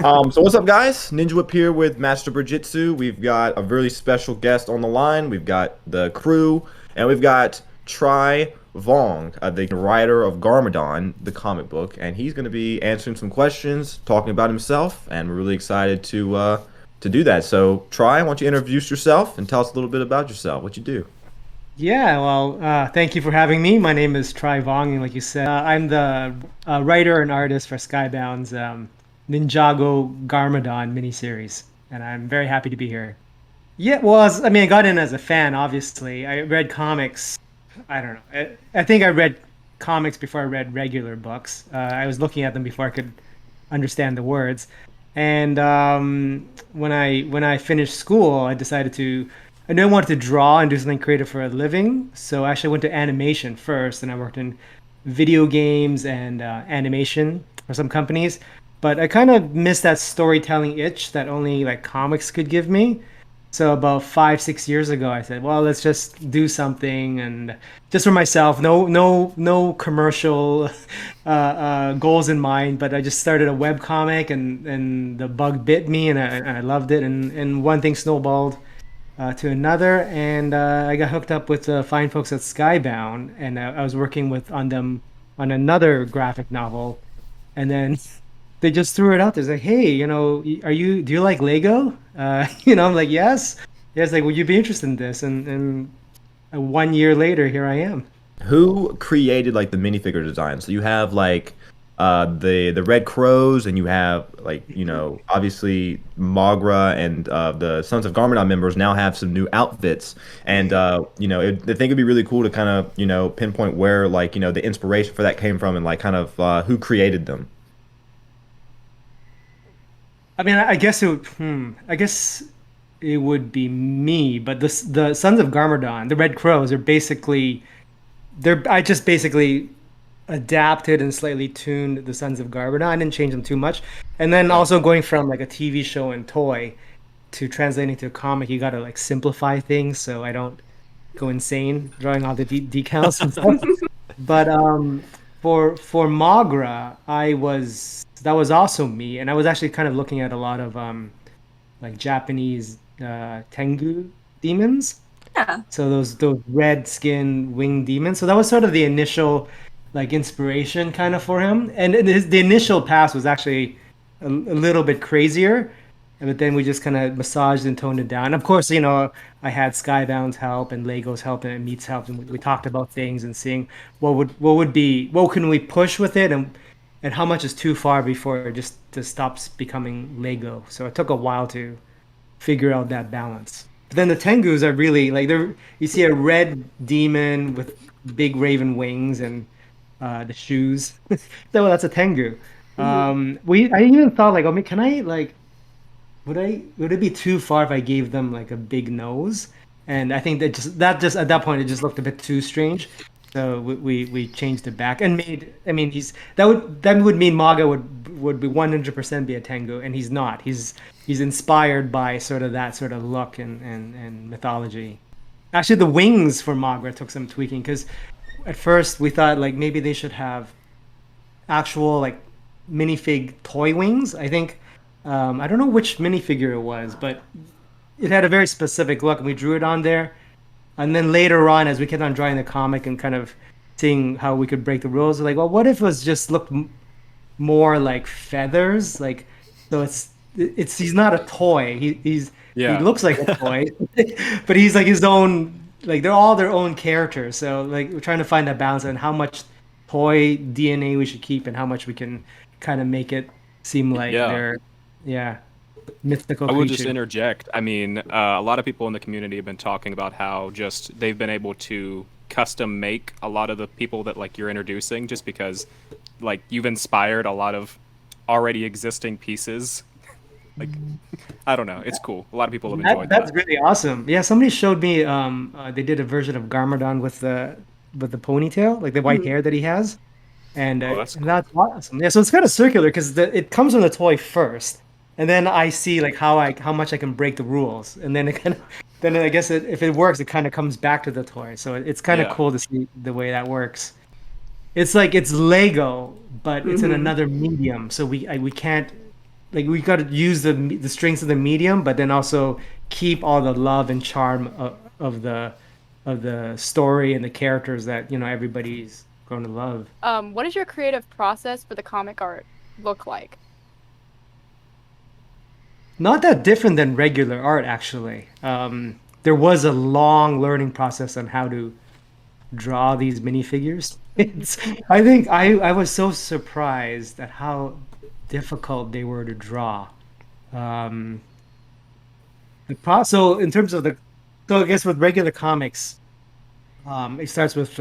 So what's up, guys? Ninja Whip here with Master Brickjitzu. We've got a really special guest on the line. We've got the crew, and we've got Tri Vuong, the writer of GARMADON, the comic book, and he's going to be answering some questions, talking about himself, and we're really excited to do that. So, Tri, why don't you introduce yourself and tell us a little bit about yourself, what you do? Yeah, well, thank you for having me. My name is Tri Vuong, and like you said, I'm the writer and artist for Skybound's Ninjago Garmadon miniseries, and I'm very happy to be here. Yeah, well, I mean, I got in as a fan, obviously. I read comics. I don't know. I think I read comics before I read regular books. I was looking at them before I could understand the words. And when I finished school, I decided to. I knew I wanted to draw and do something creative for a living, so I actually went to animation first, and I worked in video games and animation for some companies. But I kind of missed that storytelling itch that only like comics could give me. So about 5, 6 years ago, I said, "Well, let's just do something and just for myself. No commercial goals in mind. But I just started a web comic, and the bug bit me, and I loved it. And one thing snowballed to another, and I got hooked up with the fine folks at Skybound, and I was working with on them on another graphic novel, and then they just threw it out there. It's like, hey, do you like Lego? I'm like, yes. Yeah, it's like, would you be interested in this? And 1 year later, here I am. Who created like the minifigure design? So you have like the Red Crows, and you have like obviously Magra and the Sons of Garmadon members now have some new outfits, and I think it'd be really cool to kind of pinpoint where like the inspiration for that came from, and like kind of who created them. I mean, I guess it would be me, but the Sons of Garmadon, the Red Crows, are basically I just basically adapted and slightly tuned the Sons of Garmadon. I didn't change them too much. And then Yeah. also going from like a TV show and toy to translating to a comic, you got to like simplify things so I don't go insane drawing all the decals and stuff. But for Magra, I was that was also me, and I was actually kind of looking at a lot of like Japanese Tengu demons. Yeah. So those red skin winged demons. So that was sort of the initial like inspiration kind of for him. And the initial pass was actually a little bit crazier, but then we just kind of massaged and toned it down. Of course, I had Skybound's help and Lego's help and Meat's help, and we talked about things and seeing what can we push with it, and how much is too far before it just stops becoming Lego. So it took a while to figure out that balance. But then the Tengus are really like you see a red demon with big raven wings and the shoes. So that's a Tengu. Mhm. I even thought like, oh, can I like would it be too far if I gave them like a big nose? And I think that just at that point it just looked a bit too strange. So we changed it back and made. I mean, that would mean Maga would be 100% be a Tengu, and he's not. He's inspired by sort of that sort of look and mythology. Actually, the wings for Magra took some tweaking because at first we thought like maybe they should have actual like minifig toy wings. I think I don't know which minifigure it was, but it had a very specific look, and we drew it on there. And then later on, as we kept on drawing the comic and kind of seeing how we could break the rules, we're like, well, what if it was just looked more like feathers? Like, so it's he's not a toy. He Yeah. looks like a toy, but he's like his own. Like they're all their own characters. So like we're trying to find that balance on how much toy DNA we should keep and how much we can kind of make it seem like Yeah. they're yeah mythical I will just creatures. interject. I mean, a lot of people in the community have been talking about how just they've been able to custom make a lot of the people that like you're introducing just because like you've inspired a lot of already existing pieces. Like I don't know, it's cool. A lot of people have enjoyed That's that. really awesome. Yeah, somebody showed me they did a version of Garmadon with the ponytail, like the white Mhm. hair that he has. Oh, that's And cool. that's awesome. Yeah, so it's kind of circular because it comes from the toy first, and then I see like how much I can break the rules, and then it kind of then I guess if it works, it kind of comes back to the toy. So it's kind of Yeah. cool to see the way that works. It's like it's Lego, but it's in Mhm. another medium. So we can't like we got to use the strengths of the medium, but then also keep all the love and charm of the story and the characters that everybody's going to love. What does your creative process for the comic art look like? Not that different than regular art, actually. There was a long learning process on how to draw these minifigures. I think I was so surprised at how difficult they were to draw. Um, so in terms of so I guess with regular comics, it starts with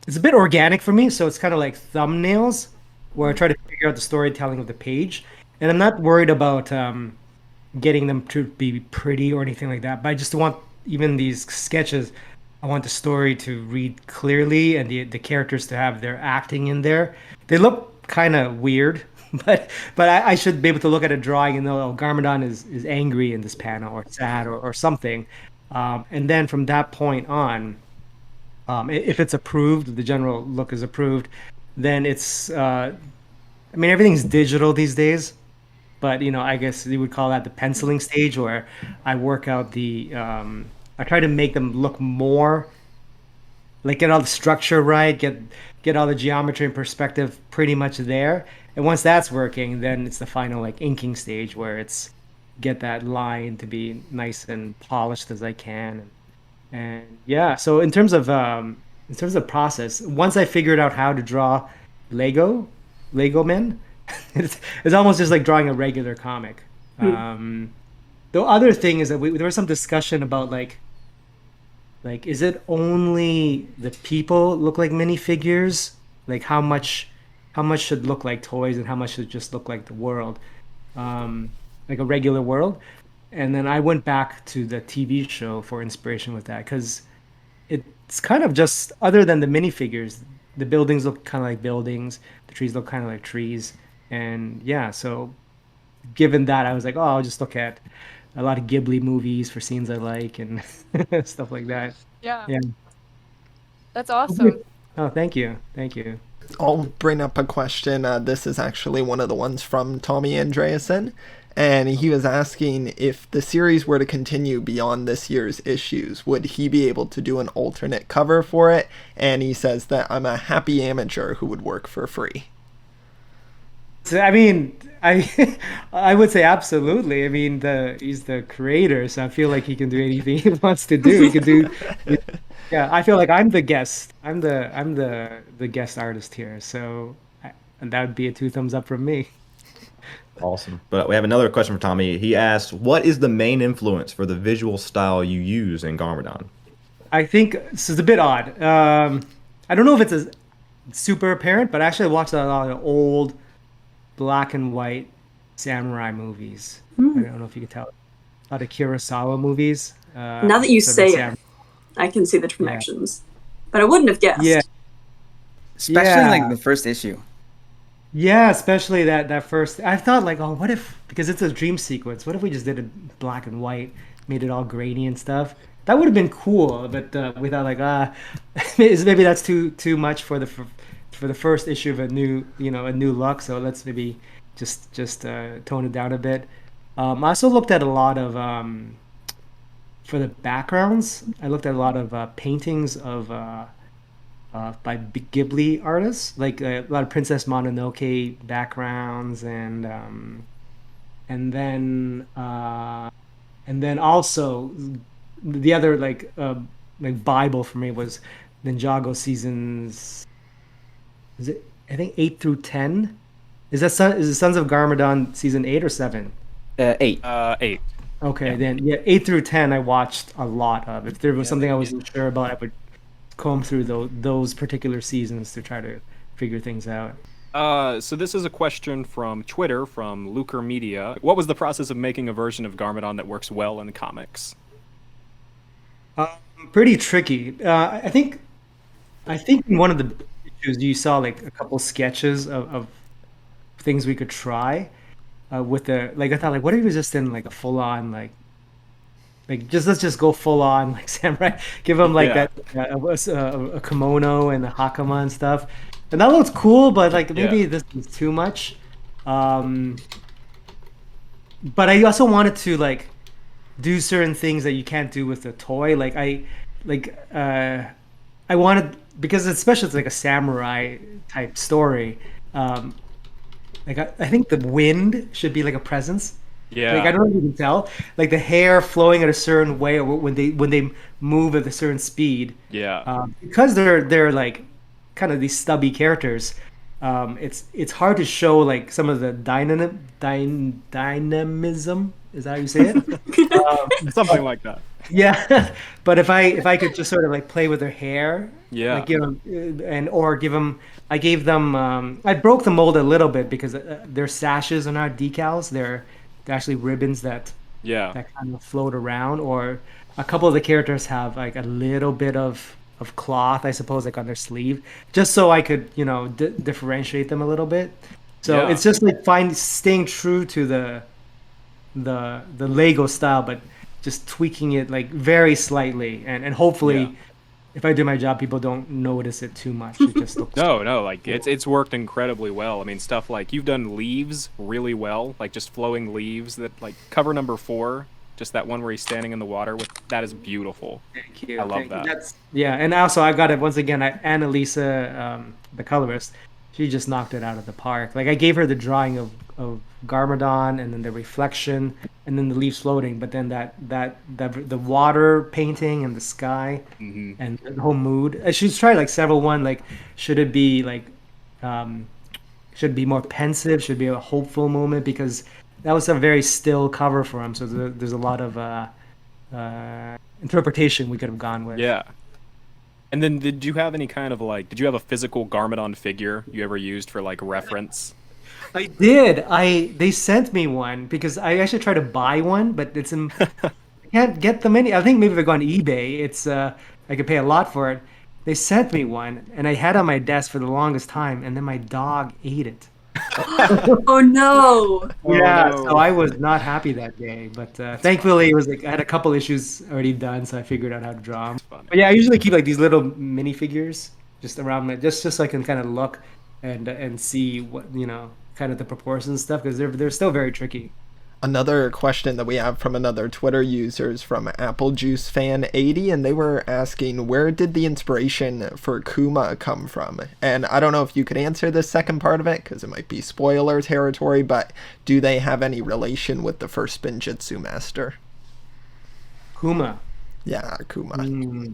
it's a bit organic for me, so it's kind of like thumbnails where I try to figure out the storytelling of the page, and I'm not worried about getting them to be pretty or anything like that. But I just want even these sketches. I want the story to read clearly and the characters to have their acting in there. They look kind of weird, but I should be able to look at a drawing and know, oh, Garmadon is angry in this panel or sad or something. And then from that point on, if it's approved, the general look is approved, then it's, I mean, everything's digital these days, but I guess you would call that the penciling stage where I work out I try to make them look more like get all the structure right, get all the geometry and perspective pretty much there. And once that's working, then it's the final like inking stage where it's get that line to be nice and polished as I can. And yeah, so in terms of process, once I figured out how to draw Lego men, it's almost just like drawing a regular comic. The other thing is that there was some discussion about like is it only the people look like minifigures? Like how much should look like toys and how much should just look like the world, like a regular world? And then I went back to the TV show for inspiration with that because it's kind of just other than the minifigures, the buildings look kind of like buildings, the trees look kind of like trees, and yeah, so given that, I was like, oh, I'll just look at a lot of Ghibli movies for scenes I like and stuff like that. Yeah, Yeah. that's awesome. Oh, thank you. Thank you. I'll bring up a question. This is actually one of the ones from Tommy Andreasen, and he was asking if the series were to continue beyond this year's issues, would he be able to do an alternate cover for it? And he says that I'm a happy amateur who would work for free. So, I mean, I I would say absolutely. I mean, he's the creator, so I feel like he can do anything he wants to do. He can do, yeah. I feel like I'm the guest. I'm the guest artist here. So, and that would be a 2 thumbs up from me. Awesome. But we have another question from Tommy. He asked, what is the main influence for the visual style you use in Garmadon? I think this is a bit odd. I don't know if it's a super apparent, but actually I watched a lot of old black and white samurai movies. I don't know if you could tell. A lot of Kurosawa movies. Now that you so say the it, I can see the connections. But I wouldn't have guessed. Yeah. Especially Yeah. like the first issue. Yeah, especially that first. I thought like, oh, what if because it's a dream sequence? What if we just did it black and white, made it all grainy and stuff? That would have been cool. But we thought like, maybe that's too much for the first issue of a new look. So let's maybe just tone it down a bit. I also looked at a lot of for the backgrounds. I looked at a lot of paintings of. By Ghibli artists, like a lot of Princess Mononoke backgrounds, and then also the other like Bible for me was Ninjago seasons. Is it? I think 8 through 10. Is it Sons of Garmadon season 8 or 7? 8. 8. Okay, then yeah, 8 through 10 I watched a lot of. If there was something I wasn't sure about, I would comb through those particular seasons to try to figure things out. So this is a question from Twitter from Lucre Media. What was the process of making a version of Garmadon that works well in comics? Pretty tricky. I think in one of the issues you saw like a couple sketches of things we could try with the like. I thought like, what if it was just in like a full on like let's just go full on like samurai, give them like Yeah. a kimono and the hakama and stuff, and that looks cool. But like maybe Yeah. this is too much. but I also wanted to like do certain things that you can't do with the toy. Like I wanted, because especially it's like a samurai type story. Um, like I think the wind should be like a presence. Yeah. Like I don't know if you can tell. Like the hair flowing at a certain way, or when they move at a certain speed. Yeah. Because they're like kind of these stubby characters. It's hard to show like some of the dynamism. Is that how you say it? Something like that. Yeah, but if I could just sort of like play with their hair, Yeah. like and or give them, I gave them, I broke the mold a little bit because their sashes are not decals; they're actually ribbons Yeah. that kind of float around. Or a couple of the characters have like a little bit of cloth, I suppose, like on their sleeve, just so I could differentiate them a little bit. So Yeah. it's just like staying true to the Lego style, but just tweaking it like very slightly, and hopefully, Yeah. if I do my job, people don't notice it too much. It just looks No, like it's worked incredibly well. I mean, stuff like you've done leaves really well, like just flowing leaves that like cover number 4, just that one where he's standing in the water with that is beautiful. Thank you. I love Thank you. that. Yeah, and also I got it once again. Annalisa, the colorist, she just knocked it out of the park. Like I gave her the drawing of Garmadon, and then the reflection, and then the leaves floating. But then that the water painting and the sky, Hmm. and the whole mood. She's tried like several one. Like should it be like, should it be more pensive? Should it be a hopeful moment? Because that was a very still cover for him. So there's a lot of interpretation we could have gone with. Yeah. And then did you have any kind of like did you have a physical Garmadon figure you ever used for like reference? I did. They sent me one because I actually tried to buy one, but it's in. I can't get them any. I think maybe if I go on eBay, it's I could pay a lot for it. They sent me one, and I had it on my desk for the longest time, and then my dog ate it. Oh no! Yeah, no. so I was not happy that day, but thankfully it was like I had a couple issues already done, so I figured out how to draw them. Funny. But yeah, I usually keep like these little minifigures just around my just so I can kind of look and see what kind of the proportions and stuff, because they're still very tricky. Another question that we have from another Twitter user is from Apple Juice Fan 80, and they were asking, where did the inspiration for Kuma come from? And I don't know if you could answer the second part of it, because it might be spoiler territory, but do they have any relation with the first Brickjitzu master? Kuma. Yeah, Kuma.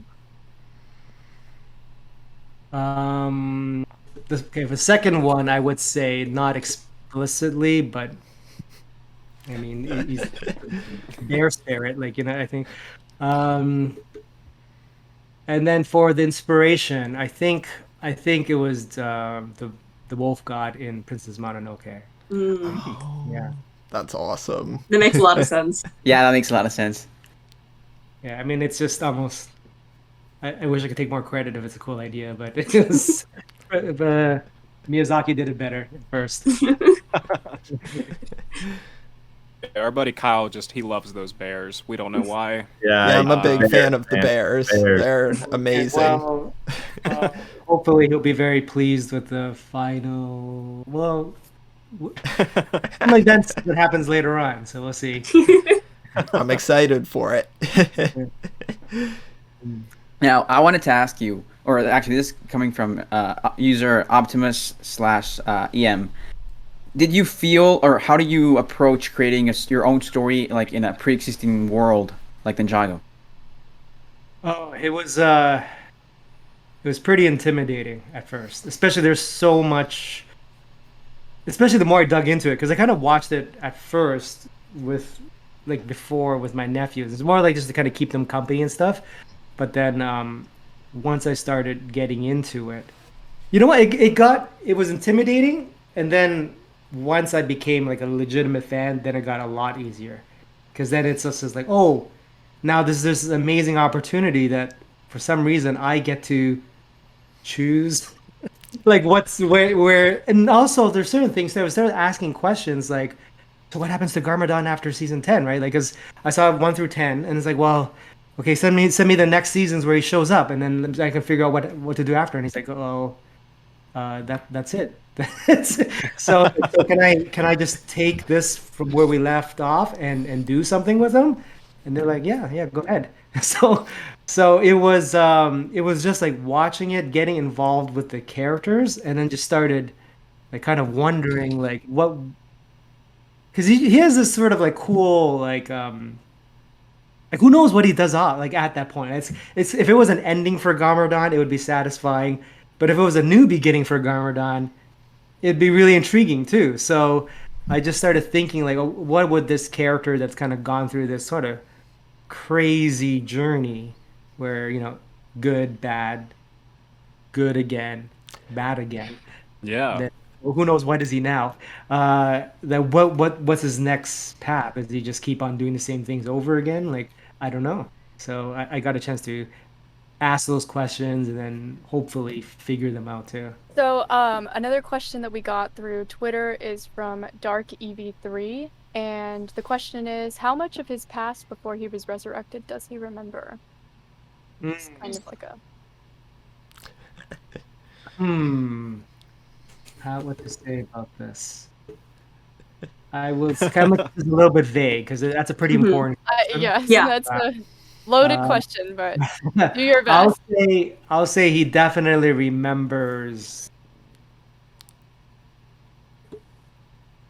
Okay, the second one I would say not explicitly, but I mean he's bear spirit, like I think. And then for the inspiration, I think it was the wolf god in Princess Mononoke. Yeah. That's awesome. That makes a lot of sense. Yeah, that makes a lot of sense. Yeah, I mean it's just almost. I wish I could take more credit if it's a cool idea, but it was. Miyazaki did it better at first. Our buddy Kyle he loves those bears. We don't know why. Yeah, I'm a big fan of the bears. bears. They're amazing. Well, hopefully he'll be very pleased with the final. Well, some events that happens later on, so we'll see. I'm excited for it. Now, I wanted to ask you, or actually this is coming from user Optimus/EM. Did you feel, or how do you approach creating your own story like in a pre-existing world like Ninjago? Oh, it was pretty intimidating at first. Especially there's so much. Especially the more I dug into it, because I kind of watched it at first before with my nephews. It's more like just to kind of keep them company and stuff. But then once I started getting into it, you know what? It was intimidating, and then once I became like a legitimate fan, then it got a lot easier, because then it's just like, oh, now there's this amazing opportunity that for some reason I get to choose, like what's where, and also there's certain things that I started asking questions like, so what happens to Garmadon after season 10, right? Like, because I saw 1 through 10, and it's like, well. Okay, send me the next seasons where he shows up, and then I can figure out what to do after. And he's like, oh, that's it. So can I just take this from where we left off and do something with them? And they're like, yeah, go ahead. So it was just like watching it, getting involved with the characters, and then just started like kind of wondering like what, because he has this sort of like cool like who knows what he does like at that point. It's if it was an ending for Garmadon, it would be satisfying. But if it was a new beginning for Garmadon, it'd be really intriguing too. So I just started thinking like, oh, what would this character that's kind of gone through this sort of crazy journey where, good, bad, good again, bad again. Yeah. Then, well, who knows what is he now? That what's his next path? Does he just keep on doing the same things over again? Like, I don't know. So I got a chance to ask those questions and then hopefully figure them out too. So another question that we got through Twitter is from Dark EV3, and the question is, how much of his past before he was resurrected does he remember? It's kind of like a What to say about this? I was kind of a little bit vague because that's a pretty important question. yes, Yeah. that's a loaded question, but do your best. I'll say he definitely remembers.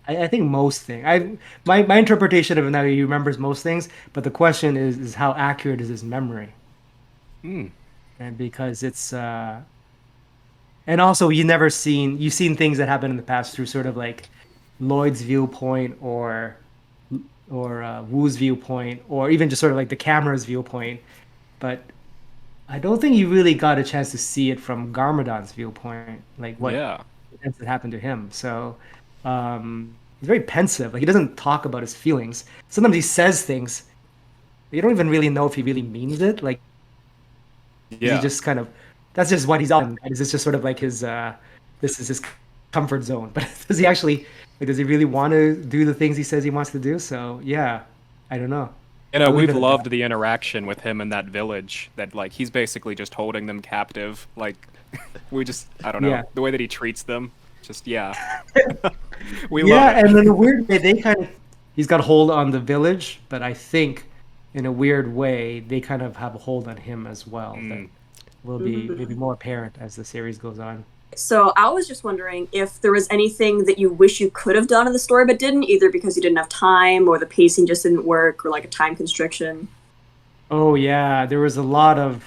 I think most things. My interpretation of it now, he remembers most things, but the question is how accurate is his memory? And because it's and also you've seen things that happened in the past through sort of like Lloyd's viewpoint or Wu's viewpoint, or even just sort of like the camera's viewpoint, but I don't think you really got a chance to see it from Garmadon's viewpoint, like what events that happened to him. So he's very pensive. Like he doesn't talk about his feelings. Sometimes he says things you don't even really know if he really means it. Like he just kind of, that's just what he's on. This is just sort of like his this is his comfort zone. But does he actually, like, does he really want to do the things he says he wants to do? So yeah, I don't know. We've loved the interaction with him in that village. That like he's basically just holding them captive. Like I don't know, the way that he treats them. Just we love it. And in a weird way, he's got a hold on the village, but I think in a weird way they kind of have a hold on him as well. That will be maybe more apparent as the series goes on. So I was just wondering if there was anything that you wish you could have done in the story but didn't, either because you didn't have time or the pacing just didn't work or like a time constriction. Oh yeah, there was a lot of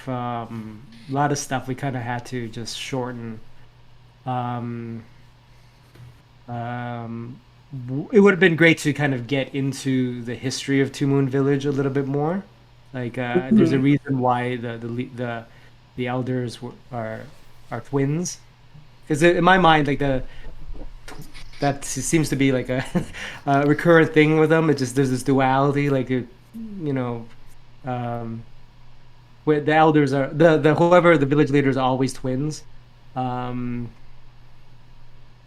stuff we kind of had to just shorten. It would have been great to kind of get into the history of Two Moon Village a little bit more. Like there's a reason why the elders are twins. Because in my mind, like that seems to be like a recurrent thing with them. It just, there's this duality, like where the elders are the whoever the village leaders are always twins.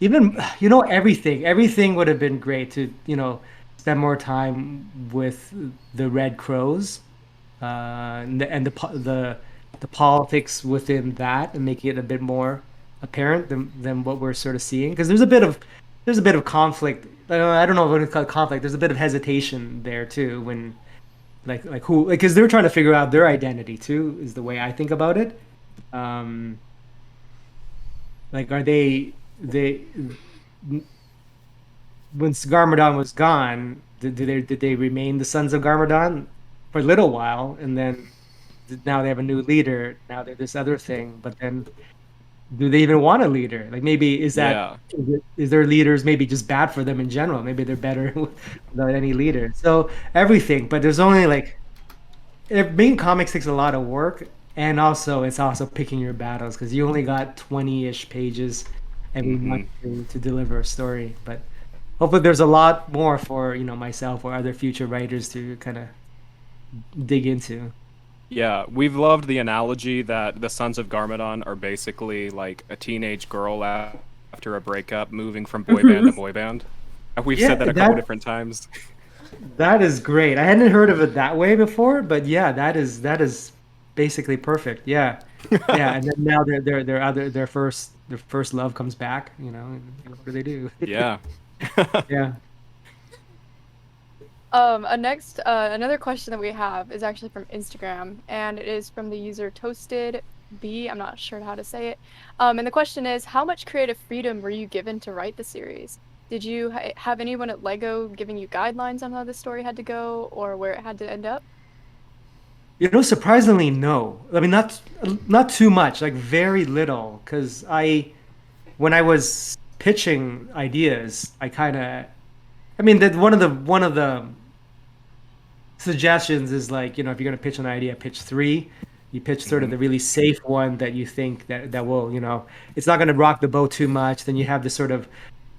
Even everything would have been great to spend more time with the Red Crows, and the politics within that, and making it a bit more apparent than what we're sort of seeing, because there's a bit of conflict. I don't know what it's called, conflict. There's a bit of hesitation there too, when because they're trying to figure out their identity too, is the way I think about it. Like, are they when Garmadon was gone, did they remain the Sons of Garmadon for a little while, and then now they have a new leader, now they're this other thing, but then do they even want a leader? Like, maybe is their leaders maybe just bad for them in general? Maybe they're better without any leader. So everything, but there's only being comics takes a lot of work, and it's also picking your battles, because you only got 20-ish pages every month to deliver a story. But hopefully there's a lot more for myself or other future writers to kind of dig into. Yeah, we've loved the analogy that the Sons of Garmadon are basically like a teenage girl after a breakup moving from boy band to boy band. We've said that a couple different times. That is great. I hadn't heard of it that way before, but yeah, that is basically perfect. Yeah, yeah. And then now their first their first love comes back, and what do they do? Yeah. Yeah. Another question that we have is actually from Instagram, and it is from the user Toasted B. I'm not sure how to say it. And the question is, how much creative freedom were you given to write the series? Did you have anyone at Lego giving you guidelines on how the story had to go or where it had to end up? Surprisingly, no. I mean, not too much, like very little, because when I was pitching ideas, I mean, that one of the suggestions is like, if you're gonna pitch an idea, pitch three. You pitch sort of the really safe one that you think that will, it's not gonna rock the boat too much. Then you have this sort of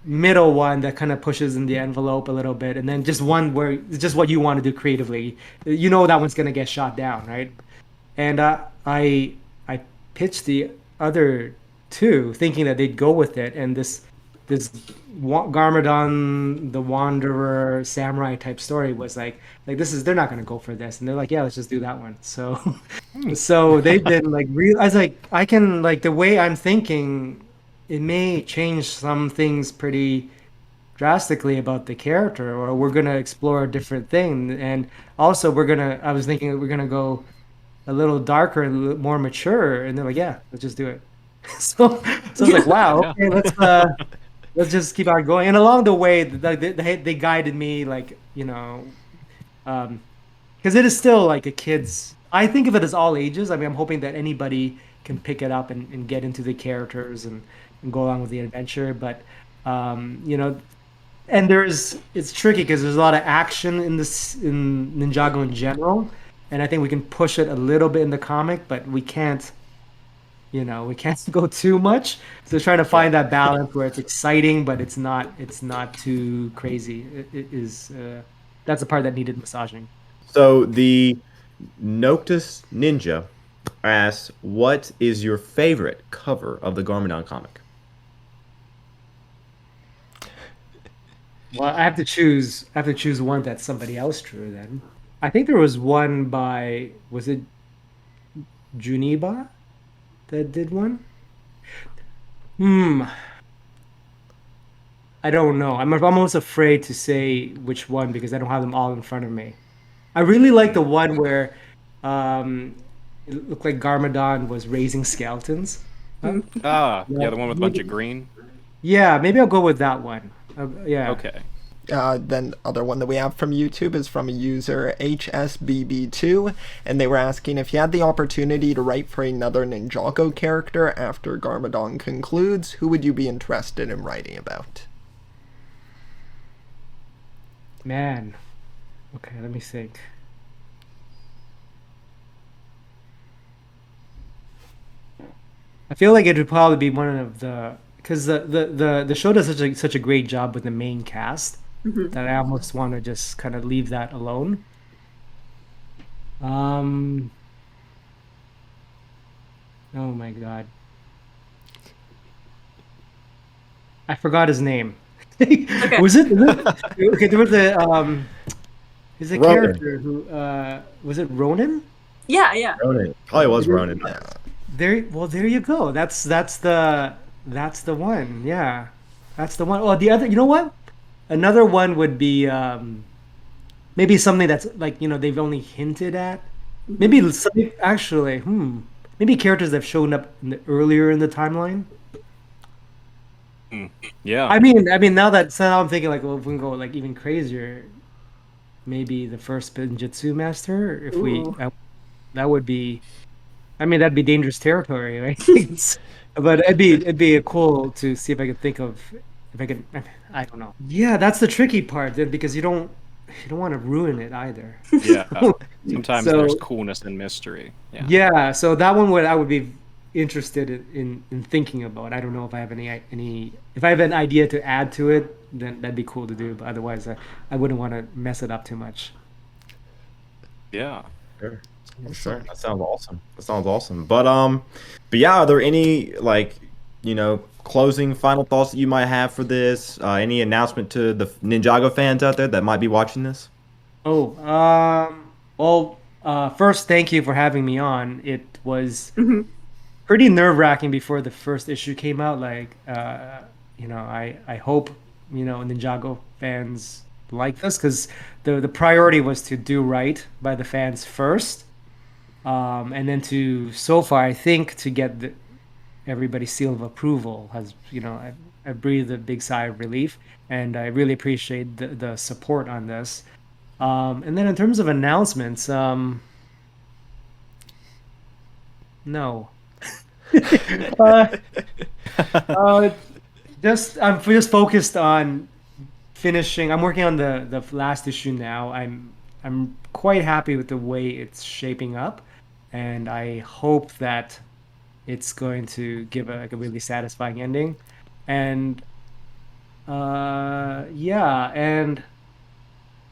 middle one that kind of pushes in the envelope a little bit, and then just one where it's just what you want to do creatively. That one's gonna get shot down, right? And I pitched the other two, thinking that they'd go with it, and this Garmadon, the Wanderer, samurai type story was like they're not gonna go for this, and they're like, yeah, let's just do that one. So they've been like real. I was like, I can like the way I'm thinking, it may change some things pretty drastically about the character, or we're gonna explore a different thing, and also I was thinking that we're gonna go a little darker and a little more mature, and they're like, yeah, let's just do it. So I was like, wow, okay, let's just keep on going. And along the way, they guided me, like, because it is still like a kid's. I think of it as all ages. I mean, I'm hoping that anybody can pick it up and get into the characters and go along with the adventure. But and it's tricky because there's a lot of action in Ninjago in general, and I think we can push it a little bit in the comic, but we can't. We can't go too much. So trying to find that balance where it's exciting, but it's not too crazy. It is that's the part that needed massaging. So the Noctis Ninja asks, what is your favorite cover of the Garmadon comic? Well, I have to choose one that somebody else drew then. I think there was one by, was it Juniba that did one? I don't know. I'm almost afraid to say which one because I don't have them all in front of me. I really like the one where it looked like Garmadon was raising skeletons. Yeah, the one with a bunch of green. Yeah, maybe I'll go with that one. Yeah. Okay. Then other one that we have from YouTube is from a user HSBB2, and they were asking if you had the opportunity to write for another Ninjago character after Garmadon concludes, who would you be interested in writing about? Man. Okay, let me think. I feel like it would probably be one of the, because the show does such a great job with the main cast that I almost want to just kind of leave that alone. Oh my god, I forgot his name. Okay. Was it okay? There was is a Ronan. character who was it Ronan? Yeah. Ronan. Probably was Ronan. There you go. That's the one. Yeah, that's the one. Oh, the other. You know what? Another one would be maybe something that's like they've only hinted at. Maybe actually, maybe characters that have shown up earlier in the timeline. Yeah. I mean, now I'm thinking like, well, if we can go like even crazier, maybe the first Brickjitzu master. If that would be. I mean, that'd be dangerous territory, right? But it'd be cool to see if I could think of if I could. I don't know. Yeah, that's the tricky part then, because you don't want to ruin it either. Yeah. Sometimes there's coolness in mystery. Yeah. Yeah. So that one I would be interested in thinking about. I don't know if I have any if I have an idea to add to it, then that'd be cool to do. But otherwise, I wouldn't want to mess it up too much. Yeah. Sure. That sounds awesome. But yeah, are there any closing final thoughts that you might have for this? Any announcement to the Ninjago fans out there that might be watching this? Well, first, thank you for having me on. It was pretty nerve-wracking before the first issue came out. Like, I hope, Ninjago fans like this, because the priority was to do right by the fans first, and then so far, I think, to get everybody's seal of approval has, I breathed a big sigh of relief, and I really appreciate the support on this. And then in terms of announcements, no. I'm just focused on finishing. I'm working on the last issue now. I'm quite happy with the way it's shaping up, and I hope that it's going to give a really satisfying ending. And yeah, and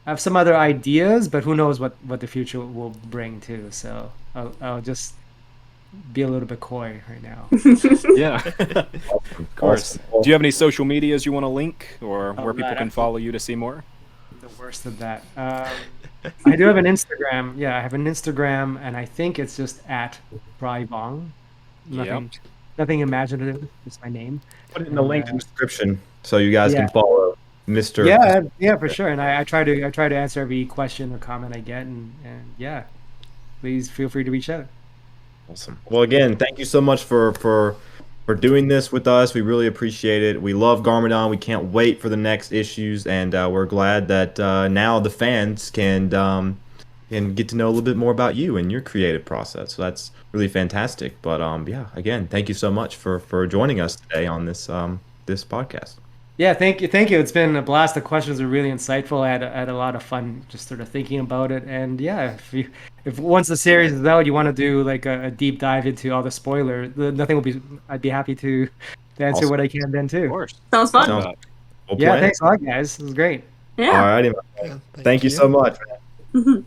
I have some other ideas, but who knows what the future will bring too. So I'll just be a little bit coy right now. Yeah, of course. Do you have any social medias you want to link, or where people can follow you to see more? The worst of that. I do have an Instagram. Yeah, I have an Instagram, and I think it's just at Tri Vuong. Nothing imaginative. It's my name. Put it in the link in the description so you guys can follow Mr. Yeah, for sure. And I try to answer every question or comment I get, and yeah, please feel free to reach out. Awesome. Well, again, thank you so much for doing this with us. We really appreciate it. We love GARMADON. We can't wait for the next issues, and we're glad that now the fans can get to know a little bit more about you and your creative process. So that's really fantastic. But yeah, again, thank you so much for joining us today on this this podcast. Yeah, thank you. It's been a blast. The questions are really insightful. I had a lot of fun just sort of thinking about it. And yeah, if once the series is out, you want to do like a deep dive into all the spoilers, I'd be happy to answer what I can then too. Of course. Sounds fun. Yeah, thanks a lot, guys. This was great. Yeah. All righty. Thank you so much. Mhm.